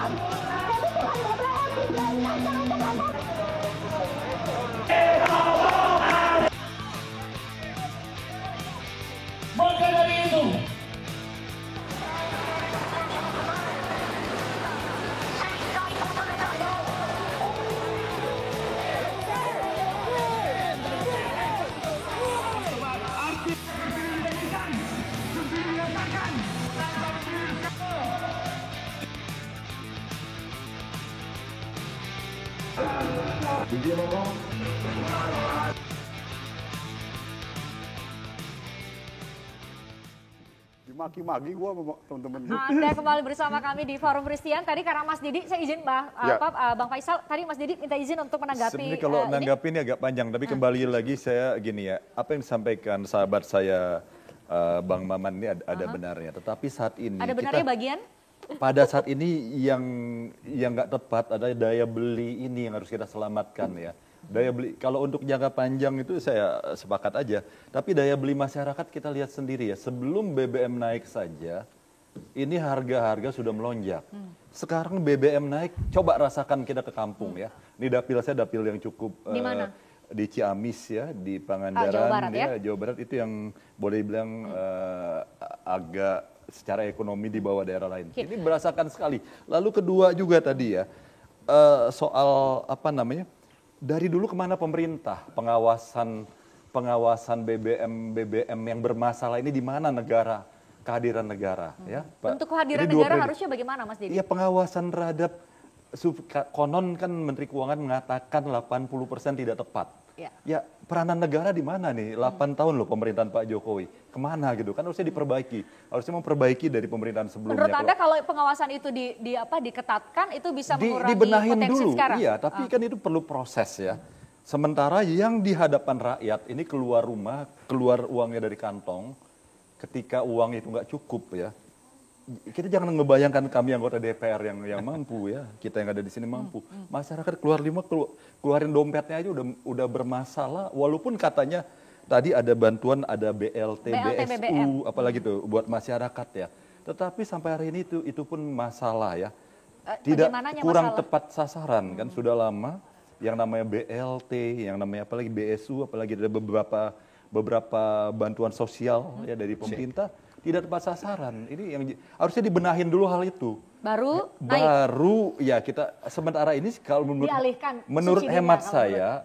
Maka dari itu, dimaki-maki gua sama teman-teman. Anda kembali bersama kami di Forum Christian. Tadi karena Mas Didi, saya izin Bang Faisal, tadi Mas Didi minta izin untuk menanggapi. Sebenarnya kalau menanggapi ini agak panjang, tapi kembali lagi saya gini ya, apa yang disampaikan sahabat saya Bang Maman ini ada benarnya. Tetapi saat ini ada benarnya bagian? Pada saat ini yang nggak tepat ada daya beli ini yang harus kita selamatkan ya. Daya beli kalau untuk jangka panjang itu saya sepakat aja. Tapi daya beli masyarakat kita lihat sendiri ya. Sebelum BBM naik saja, ini harga-harga sudah melonjak. Sekarang BBM naik, coba rasakan kita ke kampung ya. Ini dapil saya dapil yang cukup Di mana? Di Ciamis ya, di Pangandaran, Jawa Barat, ya? Jawa Barat itu yang boleh bilang agak secara ekonomi di bawah daerah lain. Ini berasakan sekali. Lalu kedua juga tadi ya, soal apa namanya, dari dulu kemana pemerintah pengawasan BBM yang bermasalah ini di mana negara, kehadiran negara ya. Untuk kehadiran negara harusnya bagaimana Mas Didi? Iya, pengawasan terhadap konon kan Menteri Keuangan mengatakan 80% tidak tepat. Ya peranan negara di mana nih? 8 tahun loh pemerintahan Pak Jokowi. Kemana gitu? Kan harusnya diperbaiki. Harusnya memperbaiki dari pemerintahan sebelumnya. Menurut Anda kalau pengawasan itu diketatkan itu bisa mengurangi dibenahin potensi dulu. sekarang? Iya, tapi kan itu perlu proses ya. Sementara yang di hadapan rakyat ini keluar rumah, keluar uangnya dari kantong. Ketika uang itu nggak cukup ya. Kita jangan ngebayangkan kami anggota DPR yang mampu ya, kita yang ada di sini mampu. Masyarakat keluarin dompetnya aja udah bermasalah, walaupun katanya tadi ada bantuan, ada BLT, BSU, apalagi tuh buat masyarakat ya. Tetapi sampai hari ini itu pun masalah ya, tidak kurang tepat sasaran kan sudah lama. Yang namanya BLT, yang namanya apalagi BSU, apalagi ada beberapa bantuan sosial ya dari pemerintah. Tidak tepat sasaran. Ini yang harusnya dibenahin dulu hal itu. Baru ya kita sementara ini kalau menurut hemat saya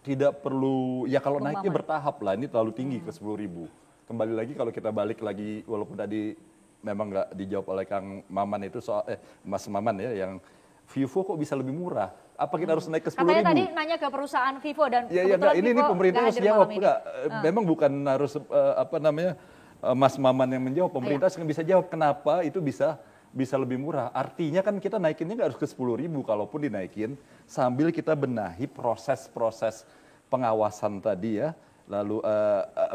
tidak perlu ya kalau naiknya bertahap lah, ini terlalu tinggi ke 10.000. Kembali lagi kalau kita balik lagi walaupun tadi memang nggak dijawab oleh Kang Maman itu soal Mas Maman ya yang Vivo kok bisa lebih murah? Apa kita harus naik ke 10.000? Katanya tadi nanya ke perusahaan Vivo dan ini pemerintah harus jawab memang bukan harus apa namanya Mas Maman yang menjawab, pemerintah bisa jawab kenapa itu bisa lebih murah. Artinya kan kita naikinnya nggak harus ke 10.000, kalaupun dinaikin sambil kita benahi proses-proses pengawasan tadi ya. Lalu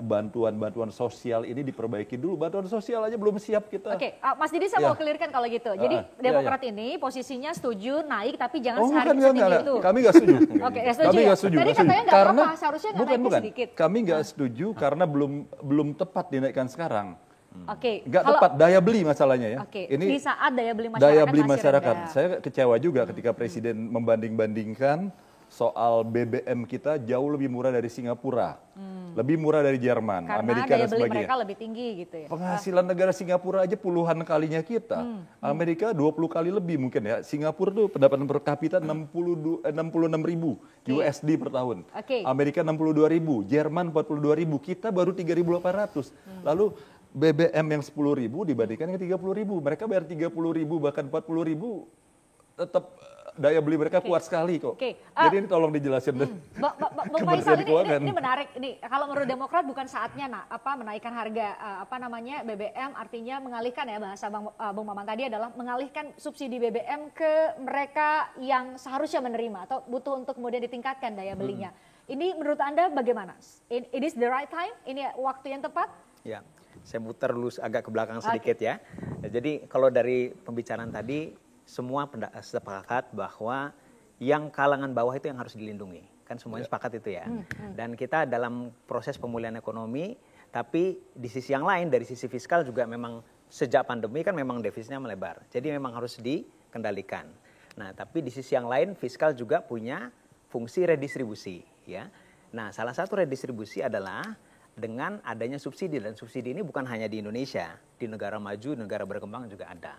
bantuan sosial ini diperbaiki dulu. Bantuan sosial aja belum siap kita. Oke, Mas Didi saya mau clearkan kalau gitu. Jadi Demokrat ini posisinya setuju naik tapi jangan setinggi itu. Kami nggak setuju. Oke, setuju. Tadi katanya nggak apa-apa, seharusnya nggak naik sedikit. Kami nggak setuju karena belum tepat dinaikkan sekarang. Oke. Nggak tepat, daya beli masalahnya ya. Oke, ini di saat daya beli masyarakat. Saya kecewa juga ketika Presiden membanding-bandingkan soal BBM kita jauh lebih murah dari Singapura, lebih murah dari Jerman, karena Amerika dan sebagainya. Karena daya beli mereka lebih tinggi gitu ya. Penghasilan negara Singapura aja puluhan kalinya kita, Amerika 20 kali lebih mungkin ya. Singapura tuh pendapatan per kapita 66.000 USD per tahun, Amerika 62.000, Jerman 42.000, kita baru 3.800. Lalu BBM yang 10.000 dibandingkan dengan 30.000, mereka bayar 30.000 bahkan 40.000, tetap daya beli mereka kuat sekali kok. Jadi ini tolong dijelasin. Bang Faisal, ini menarik. Ini kalau menurut Demokrat bukan saatnya menaikkan harga BBM, artinya mengalihkan ya bahasa Bang Maman tadi adalah mengalihkan subsidi BBM ke mereka yang seharusnya menerima atau butuh untuk kemudian ditingkatkan daya belinya. Ini menurut Anda bagaimana? It is the right time? Ini waktu yang tepat? Ya, saya muter dulu agak ke belakang sedikit ya. Jadi kalau dari pembicaraan tadi semua sepakat bahwa yang kalangan bawah itu yang harus dilindungi. Kan semuanya sepakat itu ya. Dan kita dalam proses pemulihan ekonomi, tapi di sisi yang lain dari sisi fiskal juga memang sejak pandemi kan memang defisitnya melebar. Jadi memang harus kendalikan. Nah, tapi di sisi yang lain fiskal juga punya fungsi redistribusi, ya. Nah, salah satu redistribusi adalah dengan adanya subsidi, dan subsidi ini bukan hanya di Indonesia, di negara maju, negara berkembang juga ada.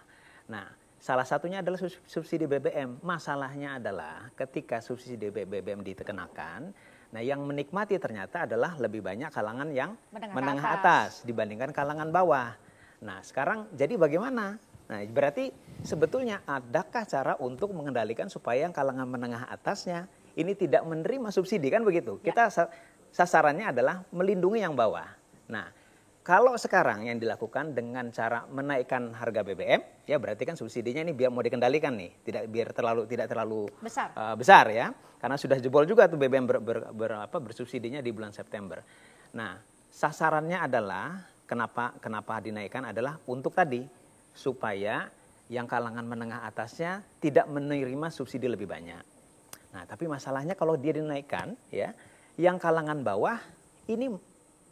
Nah, salah satunya adalah subsidi BBM. Masalahnya adalah ketika subsidi BBM dikenakan, nah yang menikmati ternyata adalah lebih banyak kalangan yang menengah atas dibandingkan kalangan bawah. Nah, sekarang jadi bagaimana? Nah, berarti sebetulnya adakah cara untuk mengendalikan supaya yang kalangan menengah atasnya ini tidak menerima subsidi, kan begitu? Ya. Kita sasarannya adalah melindungi yang bawah. Nah, kalau sekarang yang dilakukan dengan cara menaikkan harga BBM, ya berarti kan subsidinya ini biar mau dikendalikan nih, tidak terlalu besar ya, karena sudah jebol juga tuh BBM bersubsidinya di bulan September. Nah, sasarannya adalah kenapa dinaikkan adalah untuk tadi supaya yang kalangan menengah atasnya tidak menerima subsidi lebih banyak. Nah, tapi masalahnya kalau dia dinaikkan, ya, yang kalangan bawah ini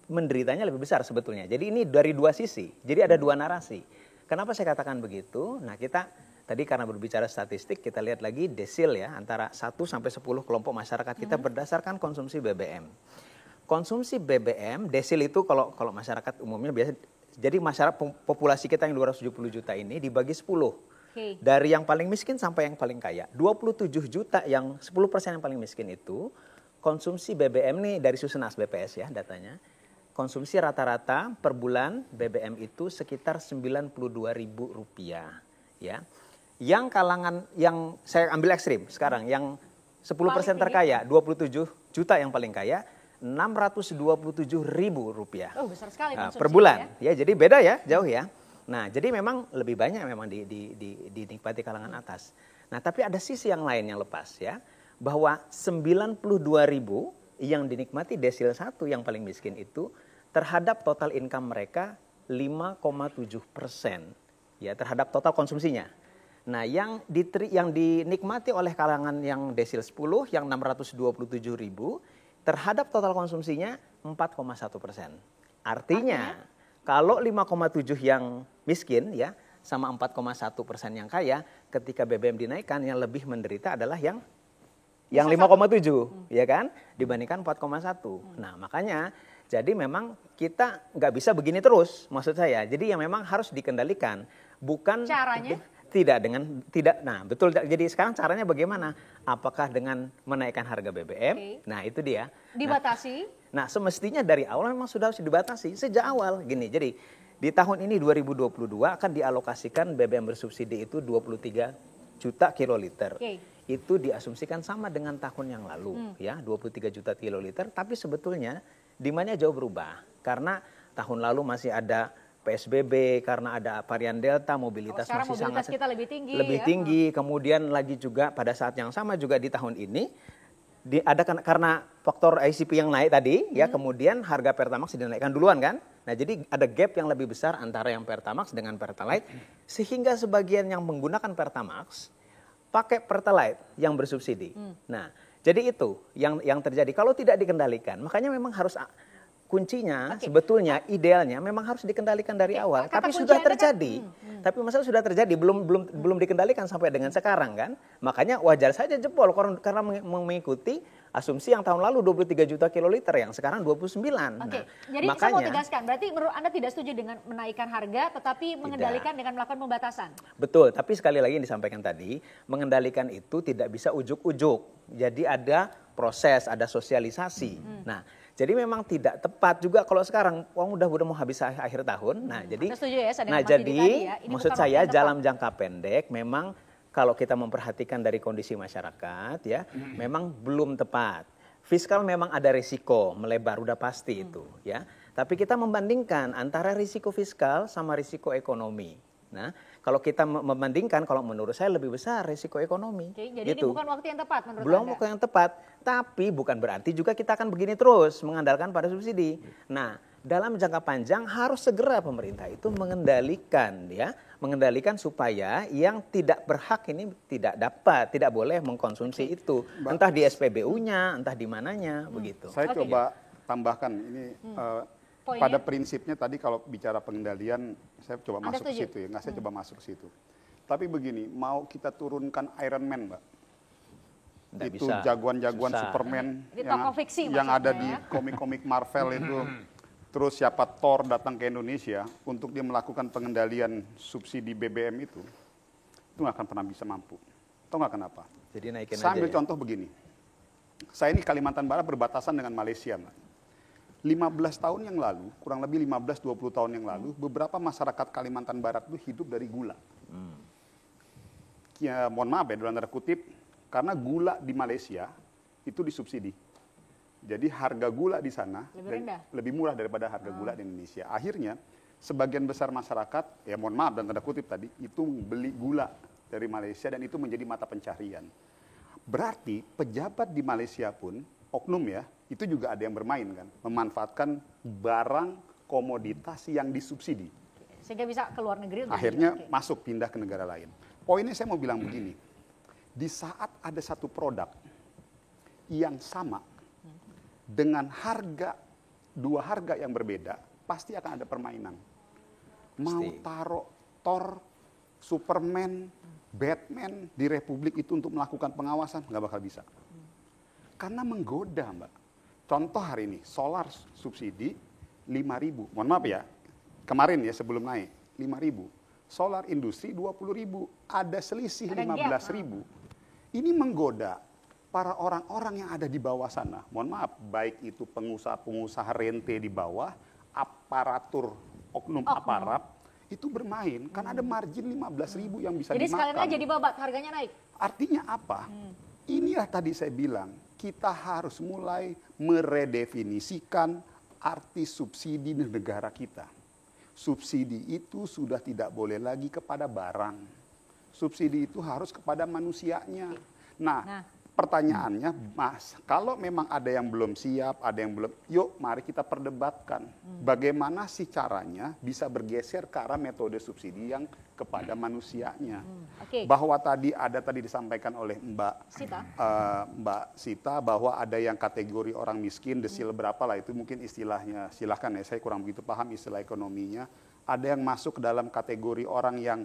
menderitanya lebih besar sebetulnya. Jadi ini dari dua sisi. Jadi ada dua narasi. Kenapa saya katakan begitu? Nah, kita tadi karena berbicara statistik, kita lihat lagi desil ya, antara 1 sampai 10 kelompok masyarakat kita berdasarkan konsumsi BBM. Konsumsi BBM, desil itu kalau masyarakat umumnya biasa, jadi masyarakat populasi kita yang 270 juta ini dibagi 10. Okay. Dari yang paling miskin sampai yang paling kaya. 27 juta yang 10% yang paling miskin itu, konsumsi BBM nih dari Susenas BPS ya datanya. Konsumsi rata-rata per bulan BBM itu sekitar Rp92.000 ya. Yang kalangan, yang saya ambil ekstrim sekarang, yang 10% terkaya, 27 juta yang paling kaya, Rp627.000. Oh, besar sekali per bulan. Ya, jadi beda ya, jauh ya. Nah, jadi memang lebih banyak memang dinikmati kalangan atas. Nah, tapi ada sisi yang lain yang lepas ya, bahwa 92.000 yang dinikmati desil 1 yang paling miskin itu terhadap total income mereka 5,7% ya, terhadap total konsumsinya. Nah, yang dinikmati oleh kalangan yang desil 10 yang 627.000 terhadap total konsumsinya 4,1%. Artinya kalau 5,7 yang miskin ya sama 4,1% yang kaya, ketika BBM dinaikkan yang lebih menderita adalah yang 5,7 ya kan dibandingkan 4,1. Nah, makanya jadi memang kita nggak bisa begini terus, maksud saya. Jadi yang memang harus dikendalikan, bukan caranya nah betul. Jadi sekarang caranya bagaimana? Apakah dengan menaikkan harga BBM? Okay. Nah, itu dia. Dibatasi. Nah, semestinya dari awal memang sudah harus dibatasi sejak awal gini. Jadi di tahun ini 2022 akan dialokasikan BBM bersubsidi itu 23 juta kiloliter. Okay. Itu diasumsikan sama dengan tahun yang lalu ya, 23 juta kiloliter, tapi sebetulnya demandnya jauh berubah. Karena tahun lalu masih ada PSBB, karena ada varian Delta, mobilitas masih mobilitas kita lebih tinggi. Kemudian lagi juga pada saat yang sama juga di tahun ini ada karena faktor ICP yang naik tadi ya, kemudian harga Pertamax dinaikkan duluan kan. Nah, jadi ada gap yang lebih besar antara yang Pertamax dengan Pertalite, sehingga sebagian yang menggunakan Pertamax pakai Pertalite yang bersubsidi. Nah, jadi itu yang terjadi kalau tidak dikendalikan. Makanya memang harus kuncinya sebetulnya idealnya memang harus dikendalikan dari awal, tapi sudah terjadi. Tapi masalah sudah terjadi, belum dikendalikan sampai dengan sekarang kan. Makanya wajar saja jebol karena mengikuti asumsi yang tahun lalu 23 juta kiloliter yang sekarang 29. Oke. Nah, jadi makanya, saya mau tegaskan, berarti menurut Anda tidak setuju dengan menaikkan harga tetapi mengendalikan dengan melakukan pembatasan. Betul, tapi sekali lagi yang disampaikan tadi, mengendalikan itu tidak bisa ujuk-ujuk. Jadi ada proses, ada sosialisasi. Nah, jadi memang tidak tepat juga kalau sekarang udah mau habis akhir tahun. Nah, jadi maksud saya dalam jangka pendek memang kalau kita memperhatikan dari kondisi masyarakat ya, memang belum tepat. Fiskal memang ada risiko melebar, udah pasti itu ya. Tapi kita membandingkan antara risiko fiskal sama risiko ekonomi. Nah, kalau kita membandingkan, kalau menurut saya lebih besar risiko ekonomi. Oke, jadi gitu. Ini bukan waktu yang tepat menurut Anda? Belum waktu yang tepat, tapi bukan berarti juga kita akan begini terus mengandalkan pada subsidi. Nah, dalam jangka panjang harus segera pemerintah itu mengendalikan supaya yang tidak berhak ini tidak boleh mengkonsumsi itu. Entah di SPBU-nya, entah di mananya, begitu. Saya coba tambahkan ini pada prinsipnya tadi kalau bicara pengendalian, saya coba masuk ke situ ya, saya coba masuk ke situ. Tapi begini, mau kita turunkan Iron Man, Mbak. Nggak Itu bisa. jagoan-jagoan Susah. Superman Ini tokoh fiksi yang maksudnya ada di ya. komik-komik Marvel itu. Terus siapa Thor datang ke Indonesia untuk dia melakukan pengendalian subsidi BBM itu nggak akan pernah bisa mampu. Tahu nggak kenapa? Jadi naikin Saya aja ambil ya. contoh begini. Saya ini Kalimantan Barat berbatasan dengan Malaysia, Mbak. 15 tahun yang lalu, kurang lebih 15-20 tahun yang lalu, beberapa masyarakat Kalimantan Barat itu hidup dari gula. Ya, mohon maaf ya, dalam tanda kutip, karena gula di Malaysia itu disubsidi. Jadi harga gula di sana Lebih rendah? lebih murah daripada harga gula di Indonesia. Akhirnya, sebagian besar masyarakat, ya mohon maaf dan tanda kutip tadi, itu beli gula dari Malaysia dan itu menjadi mata pencarian. Berarti pejabat di Malaysia pun, oknum ya, itu juga ada yang bermain kan, memanfaatkan barang komoditas yang disubsidi. Sehingga bisa ke luar negeri. untuk Akhirnya beli. Oke. masuk pindah ke negara lain. Poinnya saya mau bilang begini, di saat ada satu produk yang sama dengan harga, dua harga yang berbeda, pasti akan ada permainan. Mau Pasti. taruh Thor, Superman, Batman di Republik itu untuk melakukan pengawasan, nggak bakal bisa. Karena menggoda, Mbak. Contoh hari ini, solar subsidi 5.000. Mohon maaf ya, kemarin ya sebelum naik, 5.000. Solar industri 20.000. Ada selisih Ada gap, 15.000. Ini menggoda para orang-orang yang ada di bawah sana. Mohon maaf, baik itu pengusaha-pengusaha rente di bawah, aparatur, oknum aparat, itu bermain. Kan ada margin 15.000 yang bisa Jadi dimakan. sekalian aja dibabat, harganya naik. Artinya apa? Inilah tadi saya bilang, kita harus mulai meredefinisikan arti subsidi di negara kita. Subsidi itu sudah tidak boleh lagi kepada barang. Subsidi itu harus kepada manusianya. Nah, pertanyaannya, Mas, kalau memang ada yang belum siap, ada yang belum, yuk mari kita perdebatkan. Bagaimana sih caranya bisa bergeser ke arah metode subsidi yang kepada manusianya. Oke. Bahwa tadi disampaikan oleh Sita. Mbak Sita bahwa ada yang kategori orang miskin, desil berapa lah itu mungkin istilahnya, silahkan ya, saya kurang begitu paham istilah ekonominya. Ada yang masuk ke dalam kategori orang yang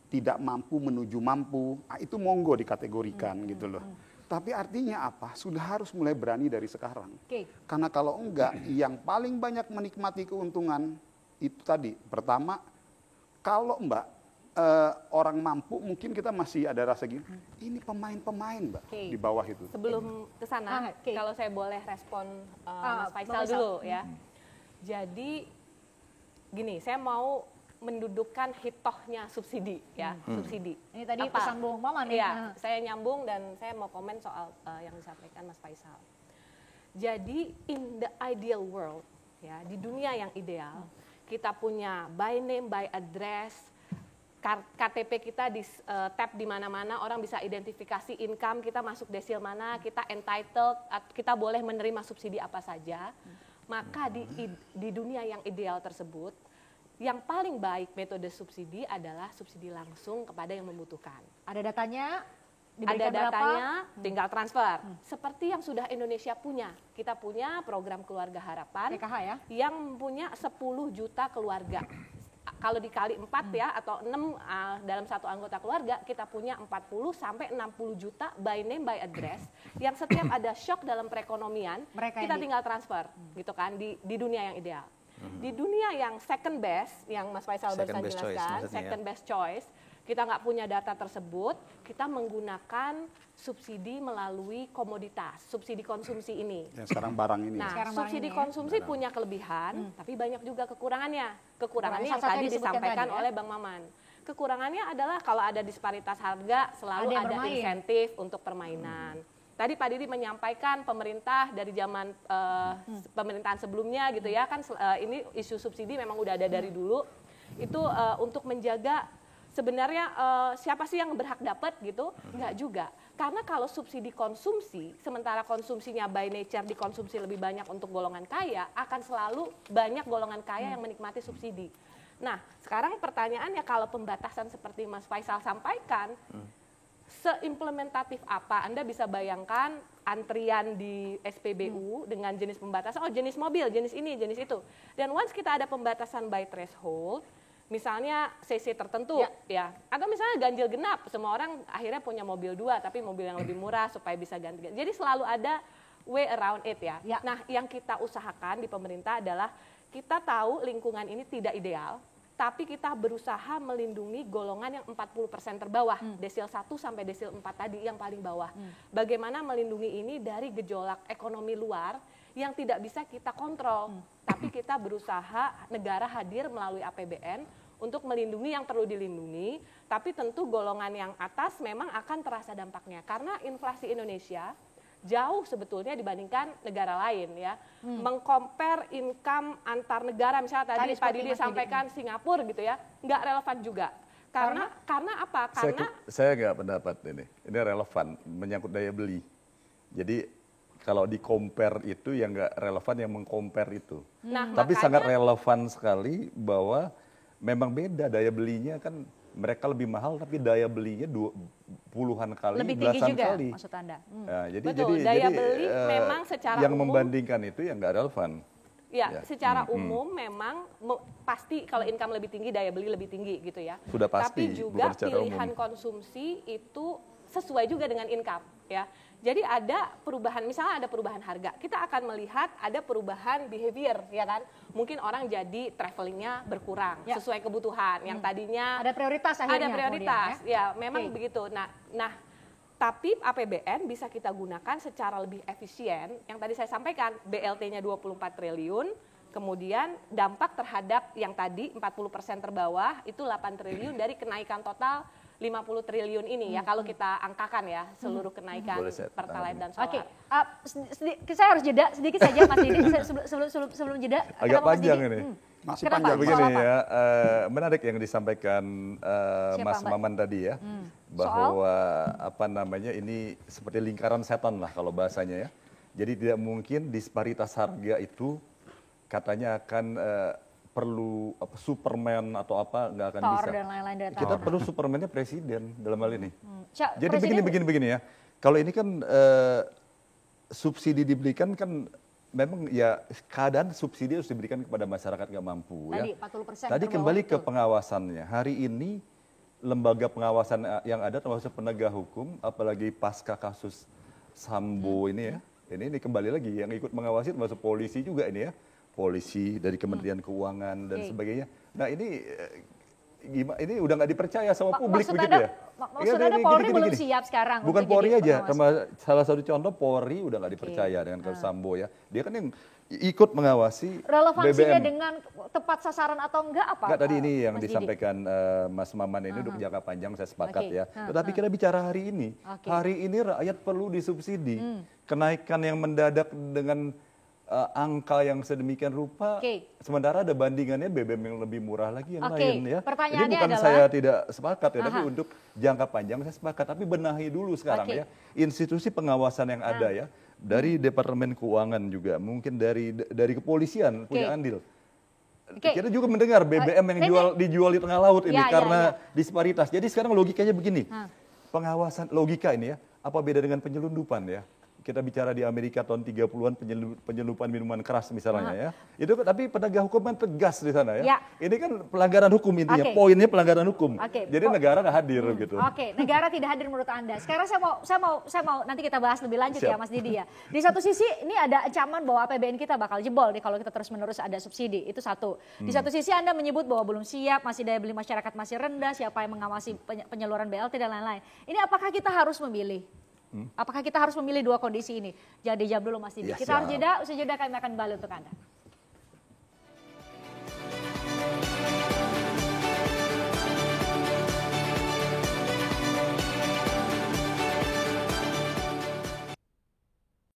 tidak mampu menuju mampu, itu monggo dikategorikan gitu loh. Tapi artinya apa? Sudah harus mulai berani dari sekarang. Oke. Karena kalau enggak, yang paling banyak menikmati keuntungan itu tadi. Pertama, kalau Mbak orang mampu, mungkin kita masih ada rasa gini, ini pemain-pemain Mbak Oke. di bawah itu. Sebelum ke sana, oke. kalau saya boleh respon Bang Mas Faisal Faisal. dulu ya. Jadi gini, saya mau mendudukan hitohnya subsidi ya, subsidi. Ini tadi Apa? pesan Bung Maman nih. Iya, Nah. saya nyambung dan saya mau komen soal yang disampaikan Mas Faisal. Jadi in the ideal world ya, di dunia yang ideal, kita punya by name, by address, KTP kita di tab di mana-mana, orang bisa identifikasi income kita masuk desil mana, kita entitled, kita boleh menerima subsidi apa saja. Maka di dunia yang ideal tersebut, yang paling baik metode subsidi adalah subsidi langsung kepada yang membutuhkan. Ada datanya, Ada diberikan berapa? datanya, tinggal transfer. Seperti yang sudah Indonesia punya. Kita punya program Keluarga Harapan PKH ya. yang punya 10 juta keluarga. Kalau dikali 4 ya atau 6 dalam satu anggota keluarga, kita punya 40 sampai 60 juta by name by address yang setiap ada shock dalam perekonomian, Mereka kita yang tinggal transfer gitu kan di dunia yang ideal. Di dunia yang second best, yang Mas Faisal Second barusan best choice jelaskan, maksudnya ya. second best choice, kita nggak punya data tersebut, kita menggunakan subsidi melalui komoditas, subsidi konsumsi ini. Yang sekarang barang ini. Nah, Sekarang subsidi barang ini ya. konsumsi punya kelebihan, tapi banyak juga kekurangannya. Kekurangannya yang Salah satunya tadi disebutkan disampaikan tadi ya. oleh Bang Maman. Kekurangannya adalah kalau ada disparitas harga, selalu Ada yang ada bermain. insentif untuk permainan. Tadi Pak Didi menyampaikan pemerintah dari zaman pemerintahan sebelumnya gitu ya, kan ini isu subsidi memang udah ada dari dulu. Itu untuk menjaga sebenarnya siapa sih yang berhak dapat gitu? Enggak juga. Karena kalau subsidi konsumsi, sementara konsumsinya by nature dikonsumsi lebih banyak untuk golongan kaya, akan selalu banyak golongan kaya yang menikmati subsidi. Nah, sekarang pertanyaannya kalau pembatasan seperti Mas Faisal sampaikan, seimplementatif apa? Anda bisa bayangkan antrian di SPBU dengan jenis pembatasan, oh jenis mobil, jenis ini, jenis itu. Dan once kita ada pembatasan by threshold, misalnya CC tertentu ya, atau misalnya ganjil genap, semua orang akhirnya punya mobil 2 tapi mobil yang lebih murah supaya bisa ganti. Jadi selalu ada way around it ya. Nah, yang kita usahakan di pemerintah adalah kita tahu lingkungan ini tidak ideal, tapi kita berusaha melindungi golongan yang 40% terbawah, desil 1 sampai desil 4 tadi yang paling bawah. Bagaimana melindungi ini dari gejolak ekonomi luar yang tidak bisa kita kontrol, tapi kita berusaha negara hadir melalui APBN untuk melindungi yang perlu dilindungi, tapi tentu golongan yang atas memang akan terasa dampaknya karena inflasi Indonesia jauh sebetulnya dibandingkan negara lain ya. Mengcompare income antar negara, misalnya tadi Pak Didi sampaikan Singapura gitu ya, nggak relevan juga. Karena apa? Karena saya nggak pendapat ini relevan menyangkut daya beli. Jadi kalau di compare itu yang nggak relevan yang meng-compare itu. Nah, tapi makanya, sangat relevan sekali bahwa memang beda daya belinya kan mereka lebih mahal tapi daya belinya puluhan kali, lebih tinggi belasan juga, kali. maksud Anda. Nah, Betul, daya beli memang secara yang umum membandingkan itu yang nggak relevan. Ya, secara umum memang pasti kalau income lebih tinggi, daya beli lebih tinggi gitu ya. Sudah pasti, tapi juga bukan secara pilihan umum. konsumsi itu sesuai juga dengan income ya. Jadi ada perubahan, misalnya ada perubahan harga, kita akan melihat ada perubahan behavior ya kan. Mungkin orang jadi travelingnya berkurang sesuai kebutuhan. Yang tadinya ada prioritas akhirnya. Ada prioritas, kemudian, ya memang begitu. Nah, tapi APBN bisa kita gunakan secara lebih efisien. Yang tadi saya sampaikan, BLT-nya 24 triliun, kemudian dampak terhadap yang tadi 40% terbawah itu 8 triliun dari kenaikan total 50 triliun ini ya kalau kita angkakan ya seluruh kenaikan Pertalite dan solar. Oke, saya harus jeda sedikit saja Mas Didi sebelum jeda. Agak panjang ini. Masih Kenapa? panjang. Begini Soal apa? ya, menarik yang disampaikan Mas Mbak? Maman tadi ya, bahwa apa namanya ini seperti lingkaran setan lah kalau bahasanya ya. Jadi tidak mungkin disparitas harga itu katanya akan perlu Superman atau apa nggak akan Thor bisa. dan lain-lain dari Kita Thor. perlu Supermannya presiden dalam hal ini. Jadi Presiden- begini ya. Kalau ini kan subsidi diberikan kan memang ya keadaan subsidi harus diberikan kepada masyarakat nggak mampu Tadi ya. 40% Tadi terbawah kembali ke itu. pengawasannya. Hari ini lembaga pengawasan yang ada termasuk penegak hukum, apalagi pasca kasus Sambo ini ya. Ini kembali lagi yang ikut mengawasi termasuk polisi juga ini ya. Polisi dari Kementerian Keuangan dan sebagainya. Nah ini gimana? Ini udah nggak dipercaya sama publik maksud begitu Anda- ya? maksud Anda Polri belum siap sekarang Bukan untuk Polri jadi aja, pengawas? salah satu contoh Polri udah nggak dipercaya dengan kasus Sambo ya. Dia kan yang ikut mengawasi Relevansinya BBM. dengan tepat sasaran atau enggak apa? Enggak, tadi ini yang Mas Didi? disampaikan Mas Maman ini untuk jangka panjang saya sepakat Oke. ya. Tetapi kita bicara hari ini. Oke. Hari ini rakyat perlu disubsidi. Kenaikan yang mendadak dengan angka yang sedemikian rupa, sementara ada bandingannya BBM yang lebih murah lagi yang lain ya. Pertanyaannya Jadi bukan adalah, saya tidak sepakat ya, tapi untuk jangka panjang saya sepakat. Tapi benahi dulu sekarang ya, institusi pengawasan yang ada ya, dari Departemen Keuangan juga, mungkin dari kepolisian punya andil. Kita juga mendengar BBM yang dijual di tengah laut ini karena disparitas. Jadi sekarang logikanya begini, pengawasan logika ini ya, apa beda dengan penyelundupan ya? Kita bicara di Amerika tahun 30-an penyelundupan minuman keras misalnya ya. Itu tapi penegak hukum kan tegas di sana ya. Ini kan pelanggaran hukum intinya, poinnya pelanggaran hukum. Jadi negara nggak hadir gitu. Oke, negara tidak hadir menurut Anda. Sekarang saya mau nanti kita bahas lebih lanjut ya Mas Didi ya. Di satu sisi ini ada ancaman bahwa APBN kita bakal jebol nih kalau kita terus-menerus ada subsidi. Itu satu. Di satu sisi Anda menyebut bahwa belum siap, masih daya beli masyarakat masih rendah, siapa yang mengawasi penyaluran BLT dan lain-lain. Ini apakah kita harus memilih? Apakah kita harus memilih dua kondisi ini? Jadi jawab dulu Mas Didi. Ya, kita harus jeda, usai jeda kami akan kembali untuk Anda.